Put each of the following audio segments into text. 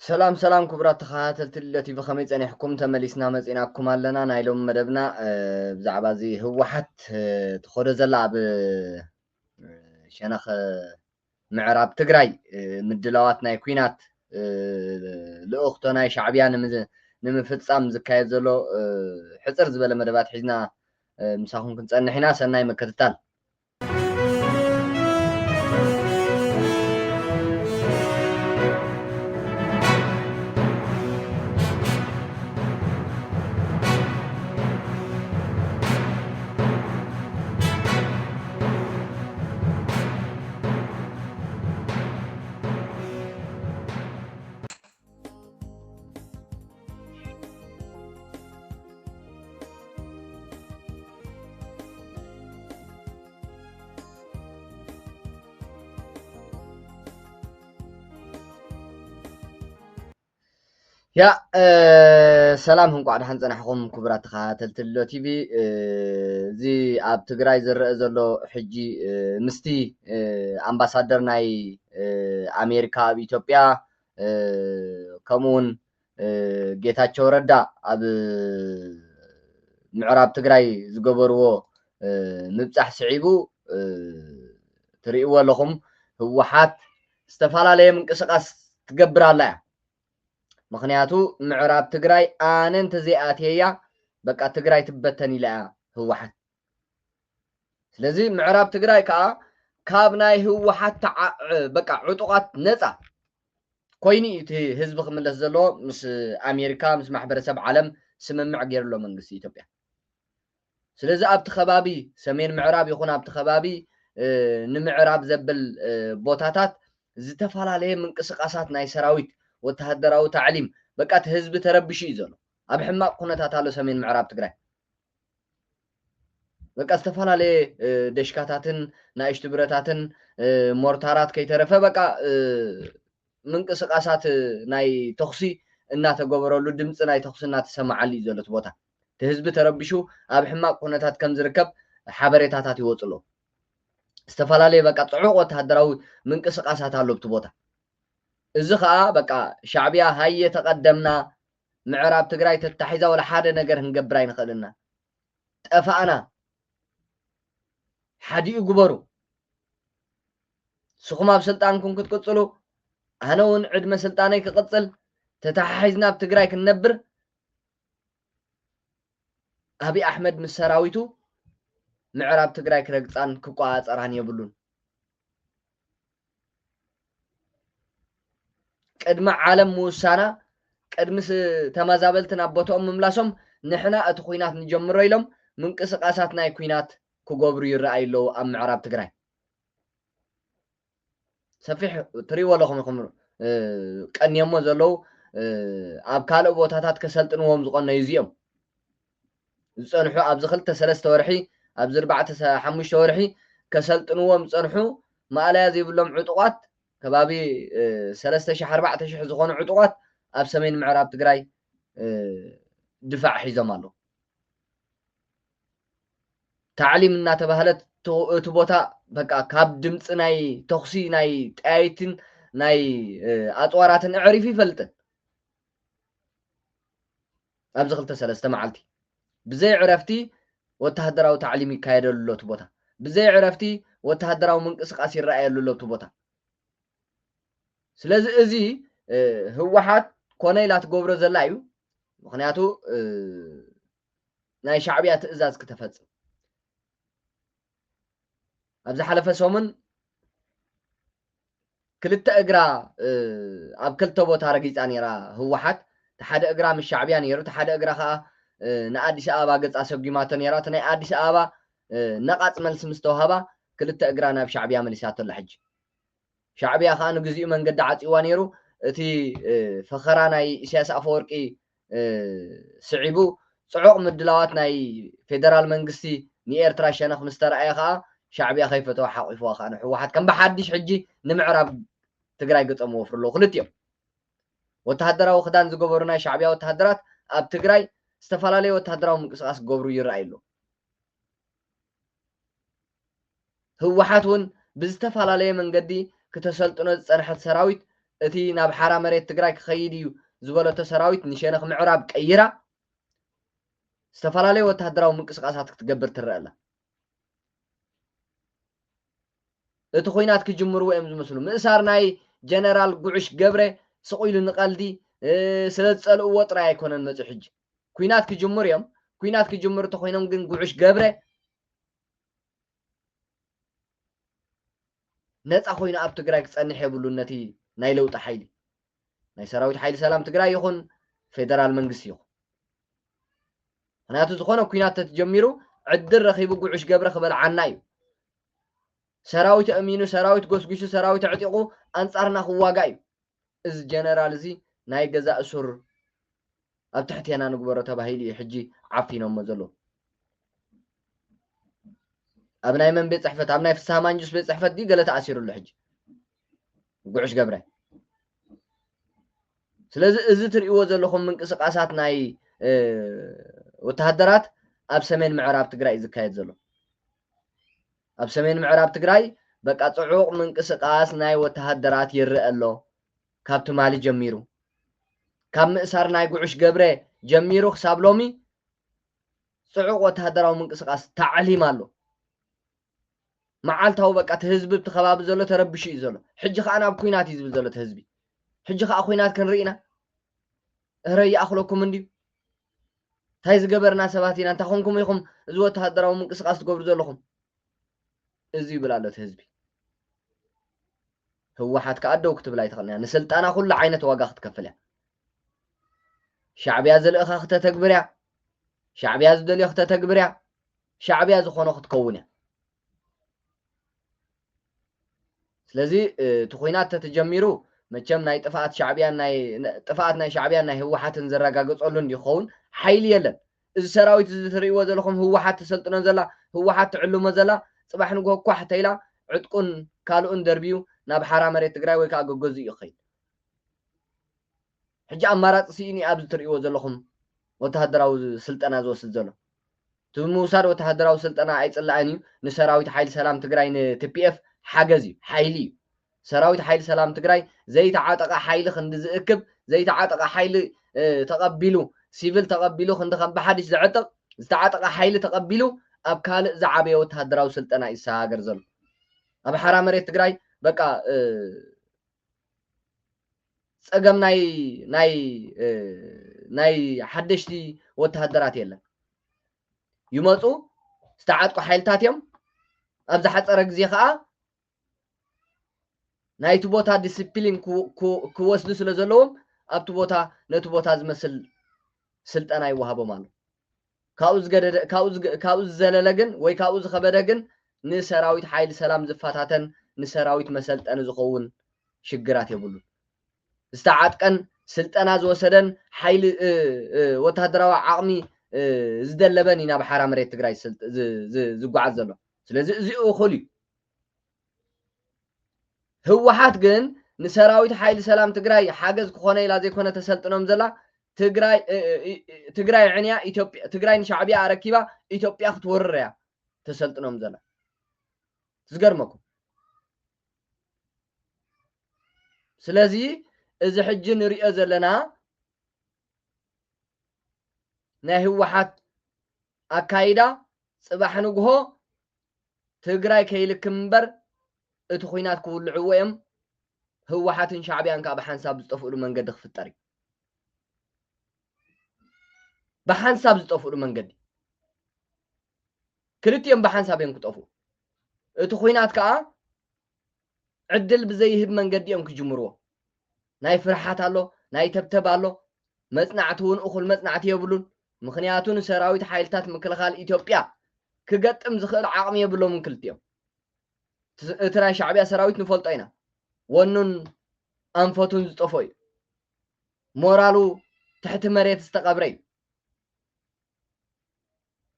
سلام سلام كبرات تخاتلت التي بخميس أنا حكومة تمليسنا مزيناكم لنا نايلوم مدبنا بزعبازي هو حت تخرج زلعب شنخ معراب تجري مدلواتنا كوينات لأختنا شعبيان نمفتسام زكاية زلو حصر زبالة مدبات حزنا مساهم كنت أن حنا سناي مكتتال يا سلام هم قاعد حنزنا حكم كبرات خاتلت اللو تي في زي اب تግራይ ዝረአ ዘሎ ሕጂ ምስቲ ኣምባሳደር ናይ ኣሜሪካ ኣብ ኢትዮጵያ ከምኡውን ጌታቸው ረዳ ኣብ ምዕራብ ትግራይ ዝገበርዎ ምብፃሕ ስዒቡ ትሪእዎ ኣለኹም ህወሓት ዝተፈላለየ ምንቅስቃስ ትገብር ኣላ እያ ምክንያቱ ምዕራብ ትግራይ ኣነ እንተዘይኣትየያ በቃ ትግራይ ትበተን ኢላ ህወሓት ስለዚ ምዕራብ ትግራይ ከዓ ካብ ናይ ህወሓት በቃ ዕጡቃት ነፃ ኮይኑ እቲ ህዝቢ ክምለስ ዘለዎ ምስ ኣሜሪካ ምስ ማሕበረሰብ ዓለም ስምምዕ ገይሩሎ መንግስቲ ኢትዮጵያ ስለዚ ኣብቲ ከባቢ ሰሜን ምዕራብ ይኹን ኣብቲ ከባቢ ንምዕራብ ዘብል ቦታታት ዝተፈላለየ ምንቅስቃሳት ናይ ሰራዊት ወተሃደራዊ ታዕሊም በቃ ህዝቢ ተረብሹ እዩ ዘሎ ኣብ ሕማቅ ኩነታት ኣሎ ሰሜን ምዕራብ ትግራይ በቃ ዝተፈላለየ ደሽካታትን ናእሽቱ ብረታትን ሞርታራት ከይተረፈ በቃ ምንቅስቃሳት ናይ ተኽሲ እናተገበረሉ ድምፂ ናይ ተኽሲ እናተሰማዓሉ እዩ ዘሎ እቲ ቦታ እቲ ህዝቢ ተረብሹ ኣብ ሕማቅ ኩነታት ከም ዝርከብ ሓበሬታታት ይወፁ ኣለዉ ዝተፈላለየ በቃ ፅዑቅ ወተሃደራዊ ምንቅስቃሳት ኣሎ ኣብቲ ቦታ እዚ ከዓ በቃ ሻዕብያ ሃየ ተቀደምና ምዕራብ ትግራይ ተታሒዛ ወላ ሓደ ነገር ክንገብር ኣይንኽእልና ጠፋእና ሓዲኡ ግበሩ ስኹም ኣብ ስልጣንኩም ክትቅፅሉ ኣነ እውን ዕድመ ስልጣነይ ክቅፅል ተታሒዝና ኣብ ትግራይ ክንነብር ኣብይ ኣሕመድ ምስ ሰራዊቱ ምዕራብ ትግራይ ክረግፃን ክቋፀራን የብሉን ቅድሚ ዓለም ምውሳና ቅድሚ ተመዛበልትን ኣብ ቦትኦም ምምላሶም ንሕና እቲ ኩናት ንጀምሮ ኢሎም ምንቅስቃሳት ናይ ኩናት ክገብሩ ይረኣዩ ኣለዉ ኣብ ምዕራብ ትግራይ ሰፊሕ ትሪእዎ ኣለኹም ኢኹም ቀኒዮሞ ዘለዉ ኣብ ካልእ ቦታታት ከሰልጥንዎም ዝቆነዩ እዚኦም ዝፀንሑ ኣብዚ 2-3 ወርሒ ኣብዚ 4-5 ወርሒ ከሰልጥንዎም ዝፀንሑ ማእለያ ዘይብሎም ዕጡቃት ከባቢ 3,000-4,000 ዝኾኑ ዕጡቃት ኣብ ሰሜን ምዕራብ ትግራይ ድፋዕ ሒዞም ኣለዉ ታዕሊም እናተባህለት እቲ ቦታ በቃ ካብ ድምፂ ናይ ተኽሲ ናይ ጠያይትን ናይ ኣፅዋራትን ኣዕሪፉ ይፈልጥን ኣብዚ 2-3 መዓልቲ ብዘይ ዕረፍቲ ወተሃደራዊ ታዕሊም ይካየደሉ ኣሎ እቲ ቦታ ብዘይ ዕረፍቲ ወተሃደራዊ ምንቅስቃስ ይረኣየሉ ኣሎ እቲ ቦታ ስለዚ እዚ ህወሓት ኮነ ኢላ ትገብሮ ዘላ እዩ ምክንያቱ ናይ ሻዕብያ ትእዛዝ ክትፈፅም ኣብ ዝሓለፈ ሰሙን ክልተ እግራ ኣብ ክልተ ቦታ ረጊፃ ነይራ ህወሓት እቲ ሓደ እግራ ምስ ሻዕብያ ነይሩ እቲ ሓደ እግራ ከዓ ንኣዲስ ኣበባ ገፃ ሰጊማቶ ነይራ እቲ ናይ ኣዲስ ኣበባ ነቓፅ መልሲ ምስ ተዋህባ ክልተ እግራ ናብ ሻዕብያ መሊሳቶ ኣላ ሕጂ ሻዕብያ ከዓ ንግዚኡ መንገዲ ዓፂዋ ነይሩ እቲ ፈኸራ ናይ ኢሳያስ ኣፈወርቂ ስዒቡ ፅዑቕ ምድላዋት ናይ ፌደራል መንግስቲ ንኤርትራ ሸነኽ ምስ ተረኣየ ከዓ ሻዕብያ ከይፈተዋ ሓቂፍዋ ከዓ ንሕወሓት ከም ብሓድሽ ሕጂ ንምዕራብ ትግራይ ገፀም ወፍሩ ኣለዉ ክልቲኦም ወተሃደራዊ ክዳን ዝገበሩ ናይ ሻዕብያ ወተሃደራት ኣብ ትግራይ ዝተፈላለየ ወተሃደራዊ ምንቅስቃስ ክገብሩ ይረኣዩ ኣለዉ ህወሓት እውን ብዝተፈላለየ መንገዲ ክተሰልጥኖ ዝፀንሐት ሰራዊት اتي ناب حرا مريت تግራይ ክኸይድ እዩ ዝበለቶ ሰራዊት ንሸነኽ ምዕራብ ቀይራ ዝተፈላለዩ ወተሃደራዊ ምንቅስቃሳት ክትገብር ትረአ ኣላ እቲ ኮይናት ክጅምሩ እዮም ዝመስሉ ምእሳር ናይ ጀነራል ጉዑሽ ገብረ ስቑኢሉ ንቐልዲ ስለ ዝፀልእዎ ጥራይ ኣይኮነን መፅኡ ሕጂ ኩናት ክጅምሩ እዮም ኩናት ክጅምሩ ተኮይኖም ግን ጉዑሽ ገብረ ነፃ ኮይኑ ኣብ ትግራይ ክፀንሕ የብሉን ነቲ ናይ ለውጢ ሓይሊ ናይ ሰራዊት ሓይሊ ሰላም ትግራይ ይኹን ፌደራል መንግስቲ ይኹን ምክንያቱ ዝኾነ ኩናት ተጀሚሩ ዕድል ረኺቡ ጉዑሽ ገብረ ክበልዓና እዩ ሰራዊት ኣሚኑ ሰራዊት ጎስጉሱ ሰራዊት ዕጢቑ ኣንጻርና ክዋጋእ እዩ እዚ ጀነራል እዚ ናይ ገዛ እሱር ኣብ ትሕትና ንግበሮ ተባሂሉ እዩ ሕጂ ዓፊኖሞ ዘሎ ኣብ ናይ መን ቤት ፅሕፈት ኣብ ናይ ፍስሓ ማንጁስ ቤት ፅሕፈት ዲ ገለ ተኣሲሩሉ ሕጂ ጉዑሽ ገብረ ስለዚ እዚ ትርእይዎ ዘለኹም ምንቅስቃሳት ናይ ወተሃደራት ኣብ ሰሜን ምዕራብ ትግራይ ዝካየድ ዘሎ ኣብ ሰሜን ምዕራብ ትግራይ በቃ ፅዑቕ ምንቅስቃስ ናይ ወተሃደራት ይርአ ኣሎ ካብ ትማሊ ጀሚሩ ካብ ምእሳር ናይ ጉዑሽ ገብረ ጀሚሩ ክሳብ ሎሚ ፅዑቕ ወተሃደራዊ ምንቅስቃስ ተዓሊም ኣሎ መዓልታዊ በቃ እቲ ህዝቢ እቲ ከባቢ ዘሎ ተረብሹ እዩ ዘሎ ሕጂ ከዓ ናብ ኩናት እዩ ዝብል ዘሎ እቲ ህዝቢ ሕጂ ከዓ ኩናት ክንርኢና እረ ይኣኽለኩም እንድዩ እንታይ ዝገበርና ሰባት ኢና እንታይ ኮንኩም ኢኹም እዚ ወተሃደራዊ ምንቅስቃስ ትገብሩ ዘለኹም እዚ ይብል ኣሎ እቲ ህዝቢ ህወሓት ከዓ ደው ክትብል ኣይትኽእልን እያ ንስልጣና ኩሉ ዓይነት ዋጋ ክትከፍል እያ ሻዕብያ ዘልእኻ ክተተግብር እያ ሻዕብያ ዝደልዮ ክተተግብር እያ ሻዕብያ ዝኾነ ክትከውን እያ ስለዚ እቲ ኩናት ተጀሚሩ መቸም ናይ ጥፋኣት ሻዕብያን ናይ ጥፋኣት ናይ ሻዕብያን ናይ ህወሓትን ዘረጋግፀሉን ይኸውን ሓይሊ የለን እዚ ሰራዊት እዚ ትርእይዎ ዘለኹም ህወሓት ተሰልጥኖ ዘላ ህወሓት ትዕልሞ ዘላ ፅባሕ ንጎ ኳሕ ተኢላ ዕጥቁን ካልኡን ደርቢዩ ናብ ሓራ መሬት ትግራይ ወይ ከዓ ገገዙ እዩ ኸይድ ሕጂ ኣማራፂ ሲኢኒ ኣብዚ ትርእይዎ ዘለኹም ወተሃደራዊ ስልጠና ዝወስድ ዘሎ እቲ ምውሳድ ወተሃደራዊ ስልጠና ኣይፅላእን እዩ ንሰራዊት ሓይሊ ሰላም ትግራይ ንቲፒኤፍ ሓገዝ እዩ ሓይሊ እዩ ሰራዊት ሓይሊ ሰላም ትግራይ ዘይተዓጠቐ ሓይሊ ክንዲ ዝእክብ ዘይተዓጠቐ ሓይሊ ተቐቢሉ ሲቪል ተቐቢሉ ክንዲ ከም ብሓዲሽ ዝዕጥቕ ዝተዓጠቐ ሓይሊ ተቐቢሉ ኣብ ካልእ ዝዓበየ ወተሃደራዊ ስልጠና እዩ ዝሰሃገር ዘሎ ኣብ ሓራ መሬት ትግራይ በቃ ፀገም ናይ ሓደሽቲ ወተሃደራት የለን ይመፁ ዝተዓጥቁ ሓይልታት እዮም ኣብ ዝሓፀረ ግዜ ከዓ ናይቲ ቦታ ዲስፕሊን ክወስዱ ስለ ዘለዎም ኣብቲ ቦታ ነቲ ቦታ ዝመስል ስልጠና ይወሃቦም ኣሎ ካብኡ ዝዘለለ ግን ወይ ካብኡ ዝኸበደ ግን ንሰራዊት ሓይሊ ሰላም ዝፋታተን ንሰራዊት መሰልጠኒ ዝኸውን ሽግራት የብሉን ዝተዓጥቀን ስልጠና ዝወሰደን ሓይሊ ወተሃደራዊ ዓቕሚ ዝደለበን ኢና ብሓራ መሬት ትግራይ ዝጓዓዝ ዘሎ ስለዚ እዚኡ እኹል እዩ ህወሓት ግን ንሰራዊት ሓይሊ ሰላም ትግራይ ሓገዝ ክኾነ ኢላ ዘይኮነ ተሰልጥኖም ዘላ ትግራይ ዕንያ ኢትዮጵያ ትግራይ ንሻዕብያ ኣረኪባ ኢትዮጵያ ክትወርር እያ ተሰልጥኖም ዘላ ዝገርመኩም ስለዚ እዚ ሕጂ ንሪኦ ዘለና ናይ ህወሓት ኣካይዳ ፅባሕ ንግሆ ትግራይ ከይልክም እምበር እቲ ኩናት ክውልዕዎ እዮም ህወሓትን ሻዕብያን ከዓ ብሓንሳብ ዝጠፍእሉ መንገዲ ክፍጠር እዩ ብሓንሳብ ዝጠፍእሉ መንገዲ ክልቲኦም ብሓንሳብ እዮም ክጠፍኡ እቲ ኩናት ከዓ ዕድል ብዘይህብ መንገዲ እዮም ክጅምርዎ ናይ ፍርሓት ኣሎ ናይ ተብተብ ኣሎ መፅናዕቲ እውን እኹል መፅናዕቲ የብሉን ምክንያቱ ንሰራዊት ሓይልታት ምክልኻል ኢትዮጵያ ክገጥም ዝኽእል ዓቕሚ የብሎምን ክልቲኦም እቲ ናይ ሻዕብያ ሰራዊት ንፈልጦ ኢና ወኑን ኣንፈቱን ዝጠፎ እዩ ሞራሉ ትሕቲ መሬት ዝተቐብረ እዩ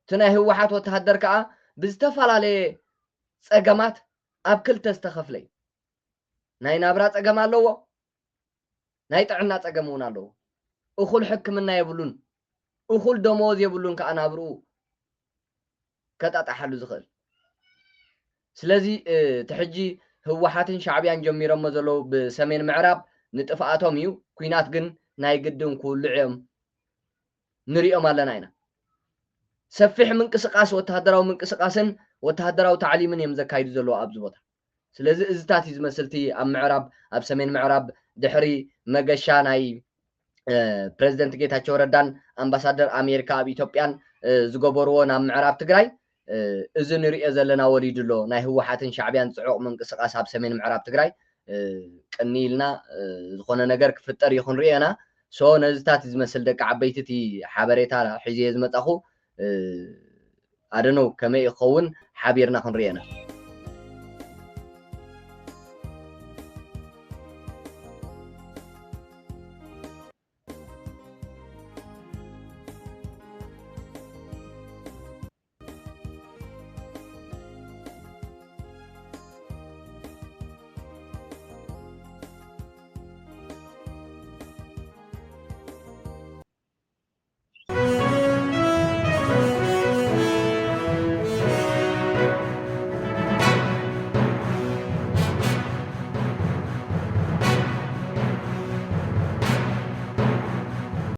እቲ ናይ ህወሓት ወተሃደር ከዓ ብዝተፈላለየ ፀገማት ኣብ ክልተ ዝተኸፍለ እዩ ናይ ናብራ ፀገም ኣለዎ ናይ ጥዕና ፀገም እውን ኣለዎ እኹል ሕክምና የብሉን እኹል ደመወዝ የብሉን ከዓ ናብርኡ ከጣጣሓሉ ዝኽእል ስለዚ እቲ ሕጂ ህወሓትን ሻዕብያን ጀሚሮሞ ዘለዉ ብሰሜን ምዕራብ نطفأتهم يو كوينات جن ناي قدم كل عام نريهم على ناينا سفح من قسقاس وتهدراو من قسقاسن وتهدراو تعليمن يمزكايد زلو أبزبوتا سلازي إزتاتي زمسلتي أم معراب أب سمين معراب دحري مقشا ناي بريزيدنت ጌታቸው ረዳን አምባሳደር አሜሪካ ኣብ ኢትዮጵያን ዝገበርዎ ናብ ምዕራብ ትግራይ እዚ ንሪኦ ዘለና ወሊድሎ ናይ ህወሓትን ሻዕብያን ፅዑቕ ምንቅስቃስ ኣብ ሰሜን ምዕራብ ትግራይ ቅኒኢልና ዝኾነ ነገር ክፍጠር ይኹን ርኢና ሶ ነዚታት ዝመስል ደቂ ዓበይቲ እቲ ሓበሬታ ሒዘ ዝመፃኹ ኣደኖ ከመይ ይኸውን ሓቢርና ክንርኢና